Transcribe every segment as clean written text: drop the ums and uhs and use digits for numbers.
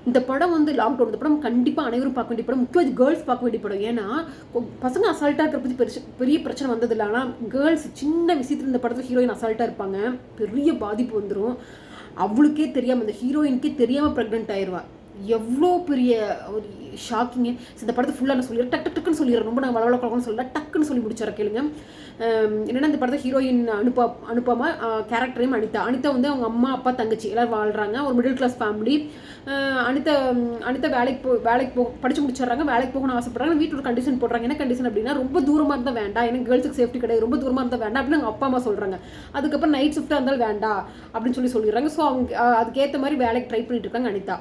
இந்த படம் வந்து லாக்டவுன், இந்த படம் கண்டிப்பாக அனைவரும் பார்க்க வேண்டிய படம், முக்கியமாக கேர்ள்ஸ் பார்க்க வேண்டிய படம். ஏன்னா பசங்க அசால்ட்டாக இருக்கிற பற்றி பெரிய பிரச்சனை வந்ததில்லை. ஆனால் கேர்ள்ஸ் சின்ன விஷயத்தில் இந்த படத்தில் ஹீரோயின் அசால்ட்டாக இருப்பாங்க, பெரிய பாதிப்பு வந்துடும். அவளுக்கே தெரியாமல், இந்த ஹீரோயினுக்கே தெரியாமல் ப்ரெக்னென்ட் ஆயிடுவா. எவ்வளோ பெரிய ஒரு ஷாக்கிங்கு. இந்த படத்தை ஃபுல்லாக நான் சொல்லிடுறேன், டக்குன்னு சொல்லிடுறேன். ரொம்ப நான் வளவளக்கணும்னு சொல்லல, டக்குன்னு சொல்லி முடிச்சிடறேன் கேளுங்க. என்னென்னா இந்த படத்தை ஹீரோயின் அனுப்பாமல் கேரக்டரையும் அனிதா வந்து அவங்க அம்மா அப்பா தங்கச்சி எல்லோரும் வாழ்கிறாங்க. ஒரு மிடில் கிளாஸ் ஃபேமிலி. அனிதா வேலைக்கு படித்து முடிச்சிடுறாங்க. வேலைக்கு போகணும்னு ஆசைப்படுறாங்க. வீட்டில் ஒரு கண்டிஷன் போடுறாங்க. என்ன கண்டிஷன் அப்படின்னா, ரொம்ப தூரமாக இருந்தால் வேண்டாம், ஏன்னா கேர்ள்ஸுக்கு சேஃப்டி கிடையாது, ரொம்ப தூரமாக இருந்தால் வேண்டாம் அப்படின்னு அவங்க அப்பா அம்மா சொல்கிறாங்க. அதுக்கப்புறம் நைட் ஷிஃப்ட்டாக இருந்தாலும் வேண்டாம் அப்படின்னு சொல்லிடுறாங்க. ஸோ அவங்க அதுக்கேற்ற மாதிரி வேலைக்கு ட்ரை பண்ணிட்டு இருக்காங்க அனிதா.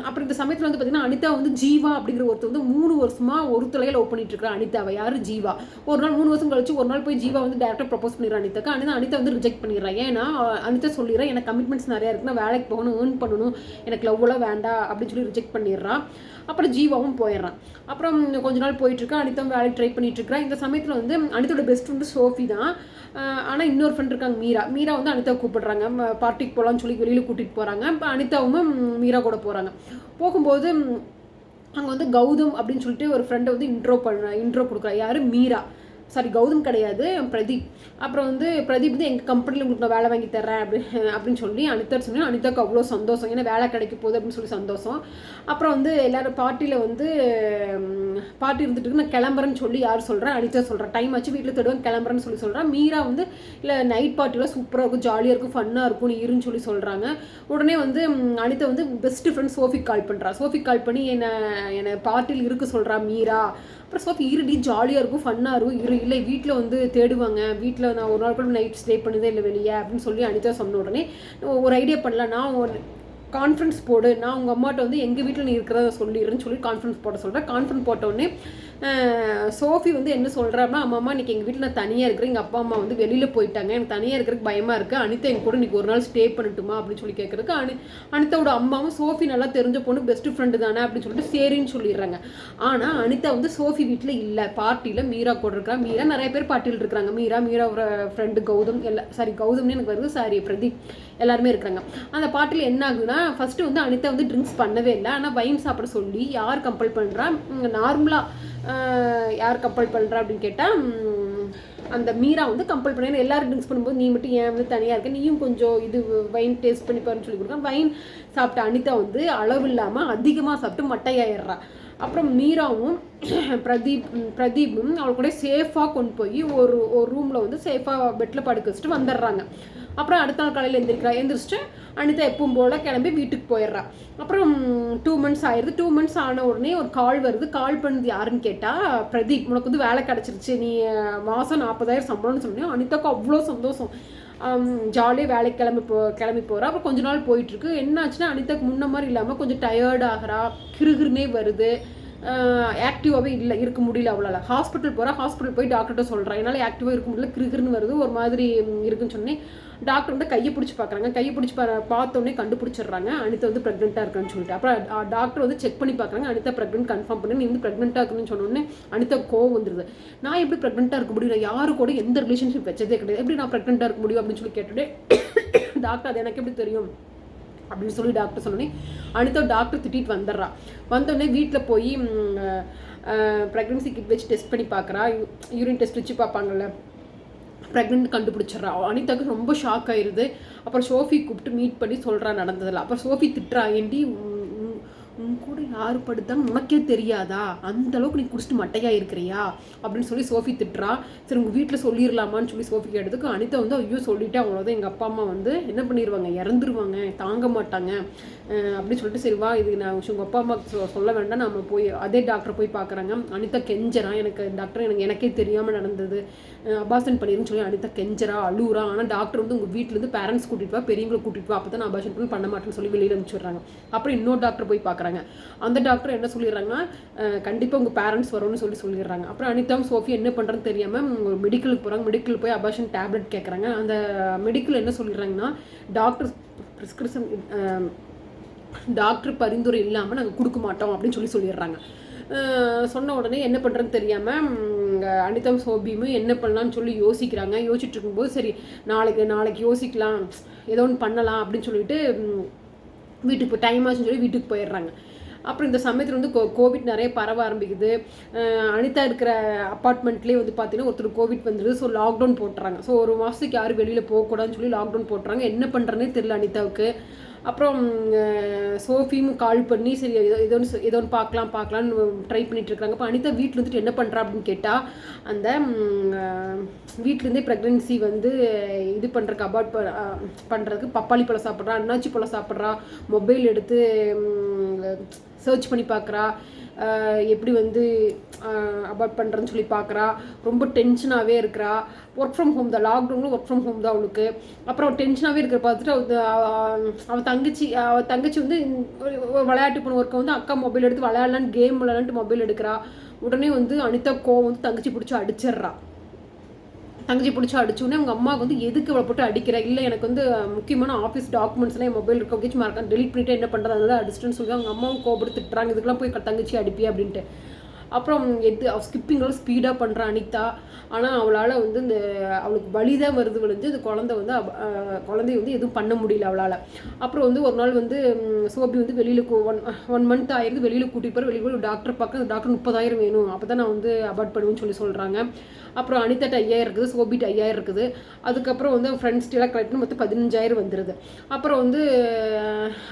அப்புறம் இந்த சமயத்தில் வந்து பார்த்தீங்கன்னா, அனிதா வந்து ஜீவா அப்படிங்கிற ஒருத்தர் வந்து 3 வருஷமாக ஒரு தலையை லவ் பண்ணிட்டு இருக்கிறான் அனிதாவை. யார்? ஜீவா. ஒரு நாள் 3 வருஷம் கழிச்சு ஒரு நாள் போய் ஜீவா வந்து டேரக்டாக ப்ரப்போஸ் பண்ணிடுறான் அனிதாக்கு. அனிதா வந்து ரிஜெக்ட் பண்ணிடுறான். ஏன்னா அனிதா சொல்லிடுறேன், எனக்கு கமிட்மெண்ட்ஸ் நிறையா இருக்குன்னா, வேலைக்கு போகணும், ஏர்ன் பண்ணணும், எனக்கு லவ்லாம் வேண்டாம் அப்படின்னு சொல்லி ரிஜெக்ட் பண்ணிடுறான். அப்புறம் ஜீவாவும் போயிடுறான். அப்புறம் கொஞ்ச நாள் போயிட்டுருக்கா, அனிதாவும் வேலைக்கு ட்ரை பண்ணிட்டு இருக்கிறான். இந்த சமயத்தில் வந்து அனிதாவோட பெஸ்ட் ஃப்ரெண்டு சோஃபி தான். ஆனால் இன்னொரு ஃப்ரெண்ட் இருக்காங்க மீரா வந்து அனிதாவை கூப்பிடுறாங்க, பார்ட்டிக்கு போகலான்னு சொல்லி வெளியில் கூட்டிகிட்டு போகிறாங்க. இப்போ அனிதாவும் மீரா கூட போகிறாங்க. போகும்போது அங்கே வந்து கௌதம் அப்படின்னு சொல்லிட்டு ஒரு ஃப்ரெண்டை வந்து இன்ட்ரோ கொடுக்குறா. யார்? மீரா. சாரி, கௌதம் கிடையாது, பிரதீப். அப்புறம் வந்து பிரதீப் வந்து எங்கள் கம்பெனியில் உங்களுக்கு நான் வேலை வாங்கி தரேன் அப்படின்னு சொல்லி அனிதா சொன்னேன். அனிதாவுக்கு அவ்வளோ சந்தோஷம், ஏன்னா வேலை கிடைக்க போகுது அப்படின்னு சொல்லி சந்தோஷம். அப்புறம் வந்து எல்லோரும் பார்ட்டியில் வந்து பார்ட்டி இருந்துட்டு நான் கிளம்புறேன்னு சொல்லி யார் சொல்கிறேன்? அனிதா சொல்கிறேன். டைம் ஆச்சு, வீட்டில் தேடுவேன், கிளம்புறேன்னு சொல்லி சொல்கிறேன். மீரா வந்து இல்லை, நைட் பார்ட்டிலாம் சூப்பராக இருக்கும், ஜாலியாக இருக்கும், ஃபன்னாக இருக்கும், நீ இருன்னு சொல்லி சொல்கிறாங்க. உடனே வந்து அனிதா வந்து பெஸ்ட் ஃப்ரெண்ட் சோஃபிக் கால் பண்ணுறா. சோஃபிக் கால் பண்ணி என்னை பார்ட்டியில் இருக்க சொல்கிறா மீரா. அப்புறம் சோஃபி, இருடி, ஜாலியாக இருக்கும், ஃபன்னாக இருக்கும், இல்லை வீட்டில் வந்து தேடுவாங்க, வீட்டில் நான் ஒரு நாள் கூட நைட் ஸ்டே பண்ணதே இல்லை வெளியே அப்படின்னு சொல்லி அனிதா சொன்ன உடனே ஒரு ஐடியா பண்ணலாம், நான் கான்ஃபரன்ஸ் போடு, நான் உங்கள் அம்மாட்ட வந்து எங்கள் வீட்டில் நீ இருக்கிறத சொல்லிடுறேன்னு சொல்லி கான்ஃபரன்ஸ் போட சொல்கிறேன். கான்ஃபரன்ஸ் போட்டோடனே சோஃபி வந்து என்ன சொல்கிறான்னா, அம்மா இன்னைக்கு எங்கள் வீட்டில் நான் தனியாக இருக்கிறேன், எங்கள் அப்பா அம்மா வந்து வெளியில் போயிட்டாங்க, எனக்கு தனியாக இருக்கிறதுக்கு பயமாக இருக்குது, அனிதா என் கூட இன்றைக்கி ஒரு நாள் ஸ்டே பண்ணட்டுமா அப்படின்னு சொல்லி கேட்குறதுக்கு அனிதாவோட அம்மாவும் சோஃபி நல்லா தெரிஞ்ச பொண்ணு, பெஸ்ட் ஃப்ரெண்டு தானே அப்படின்னு சொல்லிட்டு சரின்னு சொல்லிடுறாங்க. ஆனால் அனிதா வந்து சோஃபி வீட்டில் இல்லை, பார்ட்டியில் மீரா கூட இருக்கிறா. மீரா நிறைய பேர் பார்ட்டியில் இருக்கிறாங்க. மீராவோட ஃப்ரெண்டு கௌதம், கௌதம்னு எனக்கு வருது, பிரதீப், எல்லாருமே இருக்கிறாங்க. அந்த பார்ட்டியில் என்ன ஆகுதுன்னா, ஃபஸ்ட்டு வந்து அனிதா வந்து ட்ரிங்க்ஸ் பண்ணவே இல்லை. ஆனால் வைன் சாப்பிட சொல்லி யார் கம்பல் பண்ணுறா? நார்மலாக யார் கம்பல் பண்ணுறா அப்படின்னு கேட்டால் அந்த மீரா வந்து கம்பல் பண்ண. எல்லாரும் ட்ரிங்க்ஸ் பண்ணும்போது நீ மட்டும் ஏன் வந்து தனியாக இருக்க, நீயும் கொஞ்சம் இது வைன் டேஸ்ட் பண்ணி பாருன்னு சொல்லி கொடுக்குறேன். வைன் சாப்பிட்ட அனிதா வந்து அளவு இல்லாமல் அதிகமாக சாப்பிட்டு மட்டையாயிடுறா. அப்புறம் மீராவும் பிரதீப்பும் அவளை கூட சேஃபாக கொண்டு போய் ஒரு ரூமில் வந்து சேஃபாக பெட்டில் படுக்க வச்சுட்டு வந்துடுறாங்க. அப்புறம் அடுத்த நாள் காலையில் எந்திரிச்சிட்டு அனிதா எப்பவும் போல் கிளம்பி வீட்டுக்கு போயிடுறா. அப்புறம் 2 months ஆயிடுது. 2 months ஆன உடனே ஒரு கால் வருது. கால் பண்ணது யாருன்னு கேட்டால், பிரதீப், உனக்கு வந்து வேலை கிடச்சிருச்சு, நீ மாதம் 40,000 சம்பளம்னு சொன்னேன். அனிதாவுக்கு அவ்வளோ சந்தோஷம், ஜாலியாக வேலைக்கு கிளம்பி போகிறா. அப்புறம் கொஞ்ச நாள் போயிட்டுருக்கு. என்ன ஆச்சுன்னா, அனிதாவுக்கு முன்ன மாதிரி இல்லாமல் கொஞ்சம் டயர்ட் ஆகிறா, கிருகிருனே வருது, ஆக்டிவாகவே இருக்க முடியல அவளால். ஹாஸ்பிட்டல் போய் டாக்டர்கிட்ட சொல்கிறேன், என்னால் ஆக்டிவாக இருக்க முடியல, கிருகிருன்னு வருது, ஒரு மாதிரி இருக்குன்னு சொன்னேன். டாக்டர் வந்து கையை பிடிச்சி பார்க்குறாங்க. கையை பிடிச்சி பார்த்தோன்னே கண்டுபிடிச்சிடுறாங்க அனிதா வந்து ப்ரெக்னெண்ட்டாக இருக்கான்னு சொல்லிட்டு. அப்புறம் டாக்டர் வந்து செக் பண்ணி பார்க்குறாங்க. அனிதா ப்ரெக்னென்ட் கன்ஃபார்ம் பண்ணி, நீ வந்து ப்ரெக்னெண்ட்டாக இருக்குன்னு சொன்னோடனே அனிதா கோவம் வந்துடுது. நான் எப்படி ப்ரெக்னெண்ட்டாக இருக்க முடியும், நான் யாரு கூட எந்த ரிலேஷன்ஷிப் வச்சதே கிடையாது, எப்படி நான் ப்ரெக்னெண்ட்டாக இருக்க முடியும் அப்படின்னு சொல்லி கேட்டுட்டு, டாக்டர் அது எனக்கு எப்படி தெரியும் அப்படின்னு சொல்லி டாக்டர் சொன்னோன்னே அனிதா டாக்டர் திட்டிட்டு வந்துடுறா. வந்தோடனே வீட்டில் போய் ப்ரெக்னன்சி கிட் வச்சு டெஸ்ட் பண்ணி பார்க்குறா. யூரின் டெஸ்ட் வச்சு பார்ப்பாங்கள்ல, ப்ரெக்னென்ட் கண்டுபிடிச்சிட்றா. அனிதாவுக்கு ரொம்ப ஷாக் ஆயிடுது. அப்புறம் சோஃபி கூப்பிட்டு மீட் பண்ணி சொல்கிறா நடந்ததில்ல. அப்புறம் சோஃபி திட்டுறா, ஏண்டி உன் கூட யார் படுத்தாங்க உனக்கே தெரியாதா, அந்த அளவுக்கு நீ குடிச்சிட்டு மட்டையாக இருக்கிறியா அப்படின்னு சொல்லி சோஃபி திட்டுறா. சரி, உங்கள் வீட்டில் சொல்லிடலாமான்னு சொல்லி சோஃபி கேட்டதுக்கு அனிதா வந்து ஐயோ சொல்லிவிட்டு அவ்வளோதான், எங்கள் அப்பா அம்மா வந்து என்ன பண்ணிடுவாங்க, இறந்துருவாங்க, தாங்க மாட்டாங்க அப்படின்னு சொல்லிட்டு, சரிவா இது நான் உங்கள் அப்பா அம்மா சொல்ல வேண்டாம், நம்ம போய் அதே டாக்டரை போய் பார்க்குறாங்க. அனிதா கெஞ்சரா, எனக்கு டாக்டர் எனக்கே தெரியாமல் நடந்தது, அபார்ஷன் பண்ணிருன்னு சொல்லி அனிதா கெஞ்சரா, அழுவுறா. ஆனால் டாக்டர் வந்து உங்கள் வீட்டிலேருந்து பேரண்ட்ஸ் கூட்டிகிட்டு வா, பெரியவங்களை கூட்டிகிட்டு வா, அப்போ தான் நான் அபார்ஷன் பண்ண மாட்டேன்னு சொல்லி வெளியில் அனுப்பிச்சுடுறாங்க. அப்புறம் இன்னொரு டாக்டர் போய் பார்க்குறாங்க. அந்த டாக்டர் என்ன சொல்லிடுறாங்கன்னா, கண்டிப்பாக உங்கள் பேரண்ட்ஸ் வரும்னு சொல்லிடுறாங்க. அப்புறம் அனிதாவும் சோஃபி என்ன பண்ணுறதுன்னு தெரியாமல் ஒரு மெடிக்கலுக்கு போகிறாங்க. மெடிக்கல் போய் அபார்ஷன் டேப்லெட் கேட்குறாங்க. அந்த மெடிக்கல் என்ன சொல்லிடுறாங்கன்னா, டாக்டர் பரிந்துரை இல்லாமல் நாங்கள் கொடுக்க மாட்டோம் அப்படின்னு சொல்லிடுறாங்க. சொன்ன உடனே என்ன பண்ணுறதுன்னு தெரியாமல் அனிதாவும் சோபியும் என்ன பண்ணலான்னு சொல்லி யோசிச்சுட்டு இருக்கும்போது, சரி நாளைக்கு யோசிக்கலாம், ஏதோ ஒன்று பண்ணலாம் அப்படின்னு சொல்லிட்டு வீட்டுக்கு போய் டைம் ஆச்சுன்னு சொல்லி வீட்டுக்கு போயிடுறாங்க. அப்புறம் இந்த சமயத்தில் வந்து கோவிட் நிறைய பரவ ஆரம்பிக்குது. அனிதா இருக்கிற அப்பார்ட்மெண்ட்லேயே வந்து பார்த்தீங்கன்னா ஒருத்தர் கோவிட் வந்துடுது. ஸோ லாக்டவுன் போட்டுறாங்க. ஸோ ஒரு மாதத்துக்கு யாரும் வெளியில் போகக்கூடாதுன்னு சொல்லி லாக்டவுன் போட்டுறாங்க. என்ன பண்ணுறேன்னே தெரியல அனிதாவுக்கு. அப்புறம் சோஃபியும் கால் பண்ணி சரி ஏதோ ஒன்று பார்க்கலான்னு ட்ரை பண்ணிட்டு இருக்காங்க. அப்போ அனிதா வீட்டில் வந்துட்டு என்ன பண்ணுறா அப்படின்னு கேட்டால், அந்த வீட்டிலேருந்தே ப்ரெக்னென்சி வந்து இது பண்ணுறதுக்கு அபார்ட் பண்ணுறதுக்கு பப்பாளி பழம் சாப்பிட்றா, அன்னாச்சி பழம் சாப்பிட்றா, மொபைல் எடுத்து சர்ச் பண்ணி பார்க்குறா, எப்படி வந்து அபார்ட் பண்ணுறேன்னு சொல்லி பார்க்குறா. ரொம்ப டென்ஷனாகவே இருக்கிறா. ஒர்க் ஃப்ரம் ஹோம் தான், லாக்டவுனில் ஒர்க் ஃப்ரம் ஹோம் தான் அவளுக்கு. அப்புறம் டென்ஷனாகவே இருக்கிற பார்த்துட்டு அவள் தங்கச்சி வந்து விளையாட்டு போன ஒர்க்கை வந்து அக்கா மொபைல் எடுத்து கேம் விளையாடலான்ட்டு மொபைல் எடுக்கிறா. உடனே வந்து அனிதா கோவம் வந்து தங்கச்சி பிடிச்சி அடிச்சிட்றா. தங்கச்சி பிடிச்சி அடிச்சோடனே அவங்க அம்மாவுக்கு வந்து எதுக்கு அவளை போட்டு அடிக்கிறா, இல்லை எனக்கு வந்து முக்கியமான ஆஃபீஸ் டாக்குமெண்ட்ஸ்லாம் என் மொபைல் இருக்க வச்சு மறக்காம டெலிட் பண்ணிட்டு என்ன பண்ணுறது, அதனால அடிச்சிட்டுன்னு சொல்லி அவங்க அம்மாவும் கோபப்பட்டு திட்டுறாங்க. இதுக்கெல்லாம் போய் தங்கச்சி அடிப்பியா அப்படின்ட்டு. அப்புறம் ஸ்கிப்பிங்கெல்லாம் ஸ்பீடாக பண்ணுறா அனிதா. ஆனால் அவளால் வந்து அவளுக்கு வலி தான் வருது விழுந்து இந்த குழந்தைய வந்து எதுவும் பண்ண முடியல அவளால். அப்புறம் வந்து ஒரு நாள் வந்து சோபி வந்து வெளியில் 1 மந்த் ஆயிருந்து வெளியில் கூட்டிகிட்டு போகிற, வெளியில் போய் டாக்டர் பார்க்க, அந்த டாக்டர் 30,000 வேணும், அப்போ தான் நான் வந்து அபார்ட் பண்ணுவேன்னு சொல்கிறாங்க. அப்புறம் அனிதாட்ட 5,000 இருக்குது, சோபிட்டு 5,000 இருக்குது. அதுக்கப்புறம் வந்து ஃப்ரெண்ட்ஸ்டெல்லாம் கலெக்ட் பண்ணி மொத்தம் 15,000 வந்துடுது. அப்புறம் வந்து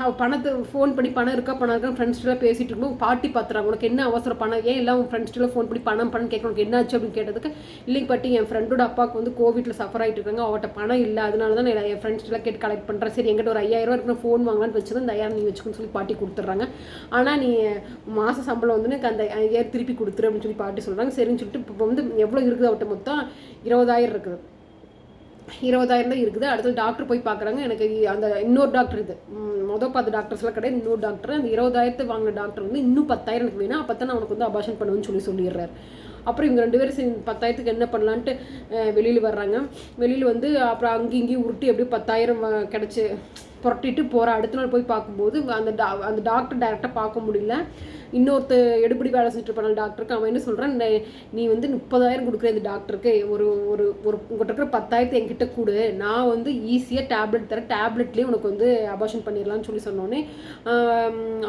அவள் பணத்தை ஃபோன் பண்ணி பணம் இருக்கா ஃப்ரெண்ட்ஸ்டெல்லாம் பேசிகிட்டு இருக்கும்போது பாட்டி பார்த்துறாங்க. உனக்கு என்ன அவசரம், பணம் ஏன் எல்லாம் உன் ஃப்ரெண்ட்ஸ்டெல்லாம் ஃபோன் பண்ணி பணம் கேட்க உனக்கு என்ன ஆச்சு அப்படின்னு கேட்டதுக்கு, இல்லைங்க பாட்டி என் ஃப்ரெண்டோட அப்பாவுக்கு வந்து கோவிட்டில் சஃபர் ஆகிட்டு இருக்காங்க, அவட்ட பணம் இல்லை, அதனால தான் நான் என் ஃப்ரெண்ட்ஸ்டெல்லாம் கேட்டு கலெக்ட் பண்ணுறேன். சரி எங்கிட்ட ஒரு 5,000 இருக்குன்னு ஃபோன் வாங்கலான்னு வச்சுருந்து அந்த 5,000 நீ வச்சுக்கணும்னு சொல்லி பாட்டி கொடுத்துட்றாங்க. ஆனால் நீ மாத சம்பளம் வந்து எனக்கு அந்த 5,000 திருப்பி கொடுத்துரு அப்படின்னு சொல்லி பாட்டி சொல்கிறாங்க. சரின்னு சொல்லிட்டு இப்போ வந்து எவ்வளோ இருக்குது அவட்ட மொத்தம் 20,000 இருக்குது. 20,000 தான் இருக்குது. அடுத்தது டாக்டர் போய் பார்க்குறாங்க. எனக்கு அந்த இன்னொரு டாக்டர் இது பார்த்த டாக்டர்ஸ்லாம் கிடையாது, இன்னொரு டாக்டர். அந்த 20,000 வாங்கின டாக்டர் வந்து இன்னும் 10,000 எனக்கு வேணும், அப்போ தான் நான் உனக்கு வந்து அபார்ஷன் பண்ணுவேன்னு சொல்லிடுறாரு. அப்புறம் இவங்க 2 பேரும் 10,000க்கு என்ன பண்ணலான்ட்டு வெளியில் வர்றாங்க. வெளியில் வந்து அப்புறம் அங்கேயும் உருட்டி எப்படியும் 10,000 கிடச்சி புரட்டிட்டு போகிற. அடுத்த நாள் போய் பார்க்கும்போது அந்த டாக்டர் டைரெக்டாக பார்க்க முடியல. எடுபடி வேலை செஞ்சுட்டு போன டாக்டருக்கு அவன் என்ன சொல்கிறான், நீ வந்து 30,000 கொடுக்குற இந்த டாக்டருக்கு ஒரு உங்கள்கிட்ட இருக்கிற 10,000 என்கிட்ட கொடு, நான் வந்து ஈஸியாக டேப்லெட் தரேன், டேப்லெட்லேயே உனக்கு வந்து அபார்ஷன் பண்ணிடலான்னு சொன்னோன்னே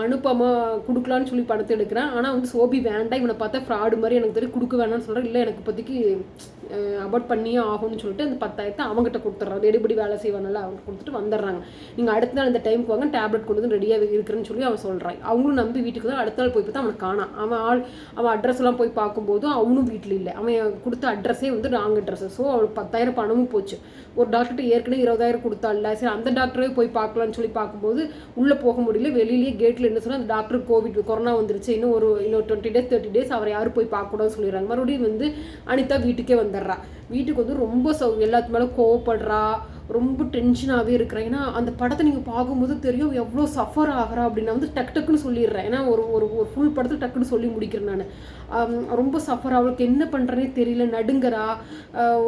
அனுப்பாமல் கொடுக்கலான்னு சொல்லி பணத்தை எடுக்கிறேன். ஆனால் வந்து சோபி வேண்டாம், இவனை பார்த்தா ஃப்ராடு மாதிரி எனக்கு தெரியும், கொடுக்க வேணாம்னு சொல்கிறேன். இல்லை எனக்கு இப்போதைக்கு அபார்ட் பண்ணியே ஆகும்னு சொல்லிட்டு அந்த 10,000 அவங்ககிட்ட கொடுத்துட்றாங்க. எடுபடி வேலை செய்வானல்ல அவங்க கொடுத்துட்டு வந்துடுறாங்க. நீங்கள் அடுத்த நாள் இந்த டைமுக்கு வாங்க, டேப்லெட் கொண்டு வந்து ரெடியாக இருக்கிறேன்னு சொல்லி அவன் சொல்கிறான். அவங்களும் நம்பி வீட்டுக்கு தான். அடுத்த நாள் போய் பார்த்தா அவனை காணாம். அவன் அட்ரஸ் எல்லாம் போய் பார்க்கும்போது அவனும் வீட்டில் இல்லை. அவன் கொடுத்த அட்ரஸே வந்து ராங் அட்ரஸ். ஸோ அவளுக்கு 10,000 பணமும் போச்சு. ஒரு டாக்டர்கிட்ட ஏற்கனவே 20,000 கொடுத்தால, சரி அந்த டாக்டரே போய் பார்க்கலான்னு சொல்லி பார்க்கும்போது உள்ளே போக முடியல. வெளியிலேயே கேட்டில் என்ன சொன்னால் அந்த டாக்டர் கொரோனா வந்துருச்சு, இன்னும் 20 டேஸ் 30 டேஸ் அவரை யாரும் போய் பார்க்கக்கூடாதுன்னு சொல்லிடுறாங்க. மறுபடியும் வந்து அனிதா வீட்டுக்கே வந்துடுறா. வீட்டுக்கு வந்து ரொம்ப எல்லாத்து மேலே கோவப்படுறா, ரொம்ப டென்ஷனாகவே இருக்கிறேன். ஏன்னா அந்த படத்தை நீங்கள் பார்க்கும்போது தெரியும் எவ்வளோ சஃபர் ஆகிறா அப்படின்னு நான் வந்து டக்குன்னு சொல்லிடுறேன். ஏன்னா ஒரு ஃபுல் படத்தை டக்குன்னு சொல்லி முடிக்கிறேன் நான். ரொம்ப சஃபர், அவளுக்கு என்ன பண்ணுறேனே தெரியல, நடுங்கறா.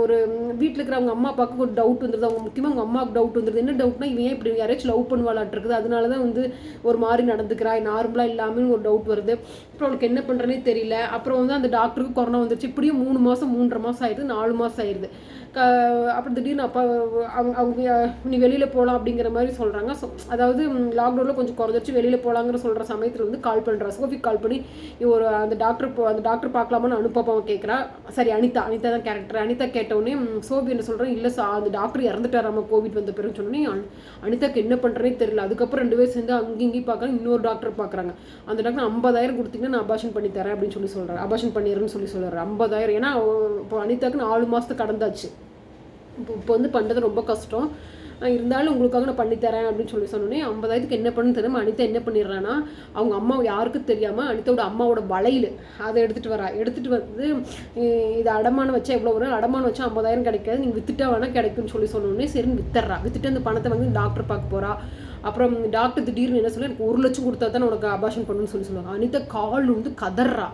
ஒரு வீட்டில் இருக்கிற அவங்க அம்மா அப்பாவுக்கு ஒரு டவுட் வந்துடுது. அவங்க முக்கியமாக அவங்க அம்மாவுக்கு டவுட் வந்துடுது. என்ன டவுட்னா, இவன் இப்படி யாராச்சும் லவ் பண்ணுவாளாட்டு இருக்குது, அதனால தான் வந்து ஒரு மாதிரி நடந்துக்கிறா, நார்மலாக இல்லாமல் ஒரு டவுட் வருது. அப்புறம் அவளுக்கு என்ன பண்ணுறேனே தெரியல. அப்புறம் வந்து அந்த டாக்டருக்கு கொரோனா வந்துருச்சு. இப்படியும் 3 மாதம் 3.5 மாதம் ஆயிடுது, 4 மாதம் ஆயிடுது. அப்புறம் திடீர்னு அப்பா அவங்க நீ வெளியில் போகலாம் அப்படிங்கிற மாதிரி சொல்கிறாங்க. அதாவது லாக்டவுனில் கொஞ்சம் குறைஞ்சிருச்சு, வெளியில் போகலாங்கிற சொல்கிற சமயத்தில் வந்து கால் பண்ணுறா. சோஃபிக்கு கால் பண்ணி அந்த டாக்டர் பார்க்கலாமான்னு அனுப்பாப்பாவை கேட்குறா. சரி அனிதா தான் கேரக்டர். அனிதா கேட்டவுடனே சோபி என்ன சொல்கிறேன், இல்லை அந்த டாக்டர் இறந்துட்டாராமா கோவிட் வந்த பிறகு சொன்னோன்னே அனிதாக்கு என்ன பண்ணுறேனே தெரியல. அதுக்கப்புறம் 2 பேர் சேர்ந்து அங்கேயும் பார்க்குறாங்க, இன்னொரு டாக்டர் பார்க்குறாங்க. அந்த டாக்டர் 50,000 கொடுத்தீங்கன்னா நான் அபார்ஷன் பண்ணி தரேன் அப்படின்னு சொல்கிறார். அபார்ஷன் பண்ணிடுறேன்னு சொல்கிறார். 50,000. ஏன்னா இப்போ அனிதாக்கு 4 மாதத்துக்கு கடந்தாச்சு. இப்போ வந்து பண்ணுறது ரொம்ப கஷ்டம், இருந்தாலும் உங்களுக்காக நான் பண்ணித்தரேன் அப்படின்னு சொன்னோன்னே 50,000க்கு என்ன பண்ணுன்னு தெரியாமல் அனிதா என்ன பண்ணிடுறான்னா, அவங்க அம்மா யாருக்கும் தெரியாமல் அனிதாவோட அம்மாவோட வளையல் அதை எடுத்துகிட்டு வந்து இதை அடமானம் வச்சா எவ்வளோ வரும், அடமானம் வச்சா 50,000 கிடைக்காது, நீங்கள் வித்துட்டா வேணால் கிடைக்குன்னு சொன்னோன்னே சரின்னு வித்துட்டு அந்த பணத்தை வந்து டாக்டர் பார்க்க போகிறா. அப்புறம் டாக்டர் திடீர்னு என்ன சொல்ல, எனக்கு 1 லட்சம் கொடுத்தா தான் உனக்கு அபார்ஷன் பண்ணணும்னு சொல்லுவாங்க. அனிதா கால் வந்து கதறா,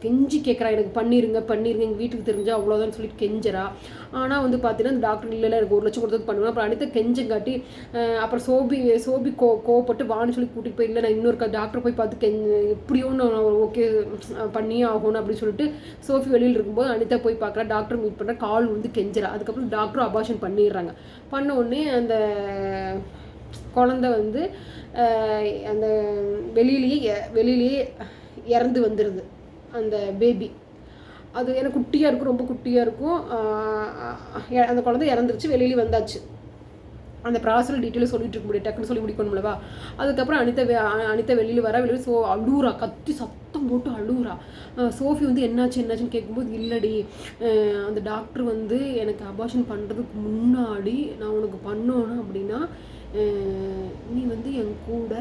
கெஞ்சி கேட்குறா, எனக்கு பண்ணிருங்க எங்கள் வீட்டுக்கு தெரிஞ்சால் அவ்வளோதான் சொல்லிட்டு கெஞ்சரா. ஆனால் வந்து பார்த்தீங்கன்னா அந்த டாக்டர் இல்லை எனக்கு 1 லட்சம் கொடுத்தது பண்ணுவேன். அப்புறம் அனிதா கெஞ்சங்காட்டி அப்புறம் சோபி கோவப்பட்டு வான்னு சொல்லி கூட்டிகிட்டு போய், இல்லை நான் இன்னொரு டாக்டர் போய் பார்த்து எப்படியோ நான் ஓகே பண்ணியே ஆகணும் அப்படின்னு சொல்லிட்டு சோஃபி வெளியில் இருக்கும்போது அனிதா போய் பார்க்குறா. டாக்டர் மீட் பண்ணுற, கால் வந்து கெஞ்சரா. அதுக்கப்புறம் டாக்டரும் அபார்ஷன் பண்ணிடுறாங்க. பண்ண உடனே அந்த குழந்தை வந்து அந்த வெளியிலேயே இறந்து வந்துடுது அந்த பேபி. அது எனக்கு குட்டியாக இருக்கும், ரொம்ப குட்டியாக இருக்கும். அந்த குழந்தை இறந்துருச்சு, வெளியிலே வந்தாச்சு. அந்த ப்ராசல் டீட்டெயிலும் சொல்லிட்டு இருக்க முடியும், டக்குன்னு சொல்லி முடிக்கணும்லவா. அதுக்கப்புறம் அனிதா வெளியில் வெளியில் அழுவுறா, கத்தி சத்தம் போட்டு அழுவுறா. சோஃபி வந்து என்னாச்சுன்னு கேட்கும்போது, இல்லடி அந்த டாக்டர் வந்து எனக்கு அபார்ஷன் பண்ணுறதுக்கு முன்னாடி நான் உனக்கு பண்ணணும் அப்படின்னா நீ வந்து என் கூட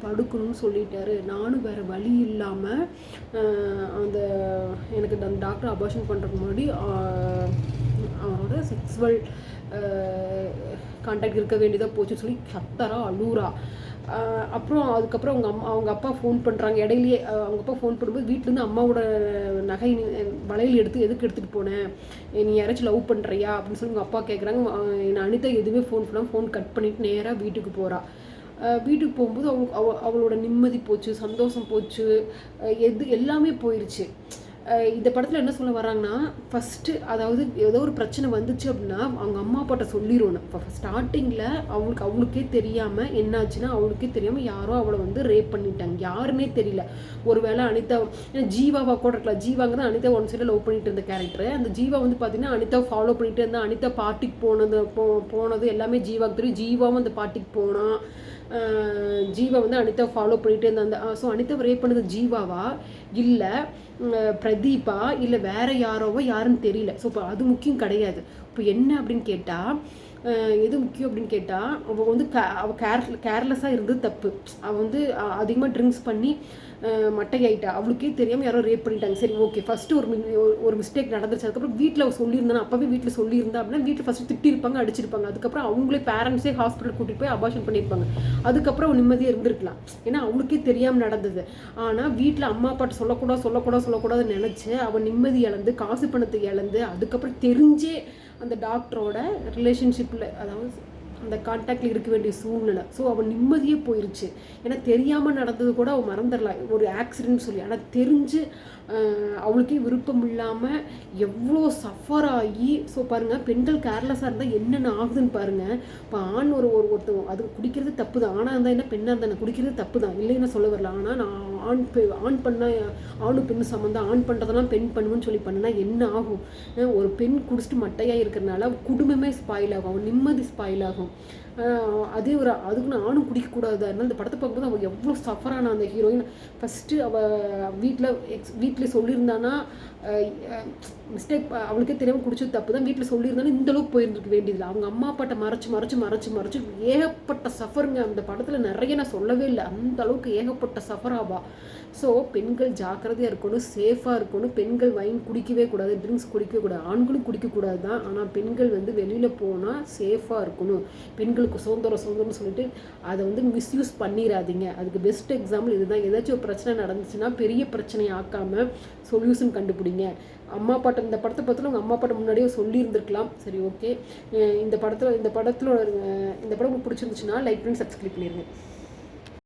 படுக்கணும்னு சொல்லிட்டாரு. நானும் வேறு வழி இல்லாமல் அந்த எனக்கு அந்த டாக்டர் அபார்ஷன் பண்ணுறதுக்கு முன்னாடி அவரோட செக்ஸுவல் கான்டாக்ட் இருக்க வேண்டியதாக போச்சுன்னு சொல்லி கத்தரா அழுவுறா. அப்புறம் அதுக்கப்புறம் அவங்க அப்பா ஃபோன் பண்ணுறாங்க. இடையிலேயே அவங்க அப்பா ஃபோன் பண்ணும்போது வீட்டிலேருந்து அம்மாவோட நகை வளையல் எதுக்கு எடுத்துகிட்டு போனேன், நீ யாராச்சும் லவ் பண்ணுறியா அப்படின்னு சொல்லி உங்கள் அப்பா கேட்குறாங்க. நான் அனிதா எதுவுமே ஃபோன் கட் பண்ணிவிட்டு நேராக வீட்டுக்கு போகிறா. வீட்டுக்கு போகும்போது அவளோட நிம்மதி போச்சு, சந்தோஷம் போச்சு, எல்லாமே போயிடுச்சு. இந்த படத்தில் என்ன சொல்ல வராங்கன்னா, ஃபஸ்ட்டு அதாவது ஏதோ ஒரு பிரச்சனை வந்துச்சு அப்படின்னா அவங்க அம்மா அப்பாட்ட சொல்லிடணும். இப்போ ஸ்டார்டிங்கில் அவங்களுக்கே தெரியாமல் என்னாச்சுன்னா, அவங்களுக்கே தெரியாமல் யாரோ அவளை வந்து ரேப் பண்ணிட்டாங்க, யாருன்னே தெரியல. ஒரு வேளை அனிதா ஜீவாவா கூட இருக்கலாம். ஜீவாங்க தான் அனிதா ஒன் சைடில் லவ் பண்ணிட்டு இருந்த கேரக்டர். அந்த ஜீவா வந்து பார்த்தீங்கன்னா அனிதா ஃபாலோ பண்ணிட்டு இருந்தா. அனிதா பார்ட்டிக்கு போனது எல்லாமே ஜீவாவுக்கு தெரியும். ஜீவாவும் அந்த பார்ட்டிக்கு போனான். ஜீவா வந்து அனிதா ஃபாலோ பண்ணிகிட்டே இருந்தாங்க. ஸோ அனிதாவை ரேப் பண்ணது ஜீவாவா இல்லை பிரதீபா இல்லை வேற யாரோவோ யாருன்னு தெரியல. ஸோ இப்போ அது முக்கியம் கிடையாது. இப்போ என்ன அப்படின்னு கேட்டால், எது முக்கியம் அப்படின்னு கேட்டால், அவள் வந்து கேர்லெஸ்ஸாக இருந்தது தப்பு. அவள் வந்து அதிகமாக ட்ரிங்க்ஸ் பண்ணி மட்டையாயிட்டா. அவளுக்கே தெரியாமல் யாரோ ரேப் பண்ணிட்டாங்க. சரி, ஓகே, ஃபஸ்ட்டு ஒரு மிஸ்டேக் நடந்துச்சு. அதுக்கப்புறம் வீட்டில் அவள் சொல்லியிருந்தானா, அப்போவே வீட்டில் சொல்லியிருந்தா அப்படின்னா வீட்டில் ஃபஸ்ட்டு திட்டிருப்பாங்க, அடிச்சிருப்பாங்க. அதுக்கப்புறம் அவங்களே பேரண்ட்ஸே ஹாஸ்பிட்டல் கூட்டிகிட்டு போய் அபார்ஷன் பண்ணியிருப்பாங்க. அதுக்கப்புறம் அவள் நிம்மதியாக இருந்திருக்கலாம். ஏன்னா அவளுக்கே தெரியாமல் நடந்தது. ஆனால் வீட்டில் அம்மா அப்பாட்ட சொல்லக்கூடாதுன்னு நினச்சி அவள் நிம்மதி இழந்து, காசு பணத்தை இழந்து, அதுக்கப்புறம் தெரிஞ்சே அந்த டாக்டரோட ரிலேஷன்ஷிப்பில், அதாவது அந்த கான்டாக்டில் இருக்க வேண்டிய சூழ்நிலை. ஸோ அவள் நிம்மதியே போயிடுச்சு. ஏன்னா தெரியாமல் நடந்தது கூட அவள் மறந்துடலாம், ஒரு ஆக்சிடென்ட் சொல்லி. ஆனால் தெரிஞ்சு அவளுக்கே விருப்பம் இல்லாமல் எவ்வளோ சஃபர் ஆகி. ஸோ பாருங்கள், பெண்கள் கேர்லெஸ்ஸாக இருந்தால் என்னென்ன ஆகுதுன்னு பாருங்கள். இப்போ ஆண் ஒருத்தவங்க அது குடிக்கிறது தப்பு தான். ஆணாக இருந்தால் என்ன, பெண்ணாக இருந்தால் என்ன, குடிக்கிறது தப்பு தான், இல்லைன்னு சொல்ல வரல. ஆனால் நான் ஆண் பண்ணால் ஆணும் பெண்ணு சம்மந்தம், ஆண் பண்ணுறதெல்லாம் பெண் பண்ணுன்னு சொல்லி பண்ணினா என்ன ஆகும்? ஒரு பெண் குடிச்சிட்டு மட்டையாக இருக்கிறனால குடும்பமே ஸ்பாயில் ஆகும், அவன் நிம்மதி ஸ்பாயில் ஆகும். அதுக்கு நானும் குடிக்கக்கூடாது. அதனால இந்த படத்தை பார்க்கும்போது அவள் எவ்வளோ சஃபரான அந்த ஹீரோயின். ஃபஸ்ட்டு அவள் வீட்டில் சொல்லியிருந்தானா, மிஸ்டேக் அவளுக்கே தெரியாமல் குடிச்சது தப்பு தான், வீட்டில் சொல்லியிருந்தாலும் இந்தளவுக்கு போயிருந்துருக்க வேண்டியதில்லை. அவங்க அம்மா அப்பாட்ட மறைச்சு ஏகப்பட்ட சஃபருங்க. அந்த படத்தில் நிறைய நான் சொல்லவே இல்லை, அந்த அளவுக்கு ஏகப்பட்ட சஃபர் ஆவா. ஸோ பெண்கள் ஜாக்கிரதையாக இருக்கணும், சேஃபாக இருக்கணும். பெண்கள் வைன் குடிக்கவே கூடாது, ட்ரிங்க்ஸ் குடிக்கவே கூடாது. ஆண்களும் குடிக்கக்கூடாது தான். ஆனால் பெண்கள் வந்து வெளியில் போனால் சேஃபாக இருக்கணும். பெண்களுக்கு சுதந்திரம்னு சொல்லிட்டு அதை வந்து மிஸ்யூஸ் பண்ணிடாதீங்க. அதுக்கு பெஸ்ட் எக்ஸாம்பிள் இதுதான். ஏதாச்சும் ஒரு பிரச்சனை நடந்துச்சுன்னா பெரிய பிரச்சனையை ஆக்காமல் சொல்யூஷன் கண்டுபிடிங்க. அம்மா அப்பாட்ட இந்த படத்தை பார்த்தாலும் உங்கள் அம்மா அப்பாட்ட முன்னாடியே சொல்லியிருந்துருக்கலாம். சரி, ஓகே. இந்த படம் உங்களுக்கு பிடிச்சிருந்துச்சுன்னா லைக் பண்ணி சப்ஸ்கிரைப் பண்ணிடுங்க.